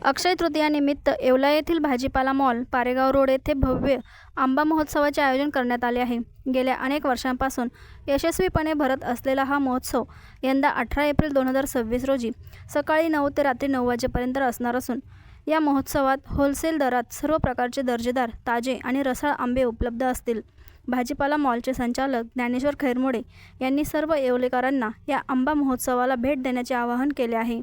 अक्षय तृतीयानिमित्त येवला येथील भाजीपाला mall, Paregaon road येथे भव्य आंबा महोत्सवाचे आयोजन करण्यात आले आहे. गेल्या अनेक वर्षांपासून यशस्वीपणे भरत असलेला हा महोत्सव यंदा 18 एप्रिल 2026 रोजी सकाळी 9 ते रात्री 9 वाजेपर्यंत असणार असून या महोत्सवात होलसेल दरात सर्व प्रकारचे दर्जेदार, ताजे आणि रसाळ आंबे उपलब्ध असतील. भाजीपाला मॉलचे संचालक ज्ञानेश्वर खैरमोडे यांनी सर्व येवलेकरांना या आंबा महोत्सवाला भेट देण्याचे आवाहन केले आहे.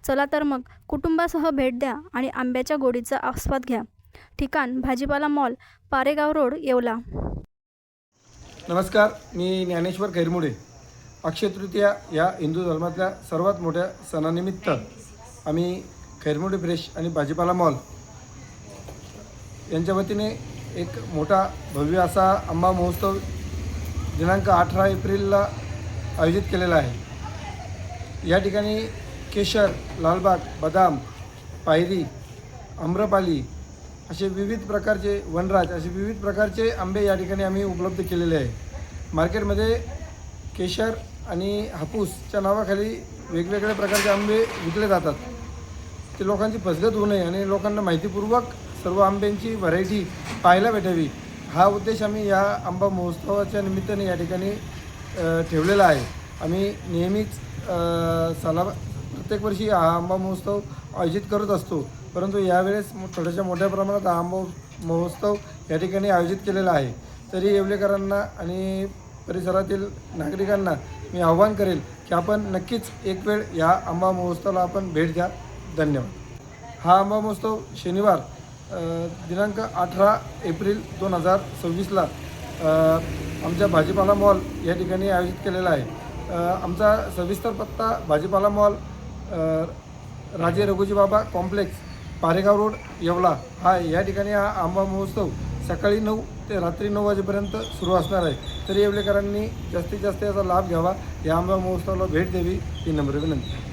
चला तर मग कुटुंबासह भेट द्या आणि आंब्याच्या गोडीचा आस्वाद घ्या. ठिकाण भाजीपाला मॉल, पारेगाव रोड, येवला. नमस्कार, मी ज्ञानेश्वर खैरमोडे. अक्षय तृतीया या हिंदू धर्मातल्या सर्वात मोठ्या सणानिमित्त आम्ही खैरमोडे फ्रेश आणि भाजीपाला मॉल यांच्या वतीने एक मोठा भव्य असा आंबा महोत्सव दिनांक 18 एप्रिलला आयोजित केलेला आहे. या ठिकाणी केशर, लालबाग, बदाम, पायरी, आम्रपाली असे विविध प्रकारचे, वनराज असे विविध प्रकारचे आंबे या ठिकाणी आम्ही उपलब्ध केलेले आहे. मार्केटमध्ये केशर आणि हापूसच्या नावाखाली वेगवेगळ्या प्रकारचे आंबे विकले जातात. ते लोकांची फसगत होऊ नये आणि लोकांना माहितीपूर्वक सर्व आंब्यांची व्हरायटी पाहायला भेटावी, हा उद्देश आम्ही या आंबा महोत्सवाच्या निमित्ताने या ठिकाणी ठेवलेला आहे. आम्ही नेहमीच प्रत्येक वर्षी हा आंबा महोत्सव आयोजित करत असतो, परंतु यावेळेस थोड्याशा मोठ्या प्रमाणात हा आंबा महोत्सव या ठिकाणी आयोजित केलेला आहे. तरी येवलेकरांना आणि परिसरातील नागरिकांना मी आव्हान करेल की आपण नक्कीच एक वेळ या आंबा महोत्सवाला आपण भेट द्या. धन्यवाद. हा आंबा महोत्सव शनिवार दिनांक 18 एप्रिल 2026ला आमच्या भाजीपाला मॉल या ठिकाणी आयोजित केलेला आहे. आमचा सविस्तर पत्ता भाजीपाला मॉल, राजे रघुजी बाबा कॉम्प्लेक्स, पारेगाव रोड, येवला. या ठिकाणी हा आंबा महोत्सव सकाळी 9 ते रात्री 9 वाजेपर्यंत सुरू असणार आहे. तरी येवलेकरांनी जास्तीत जास्त याचा लाभ घ्यावा, या आंबा महोत्सवाला भेट द्यावी ही नम्र विनंती.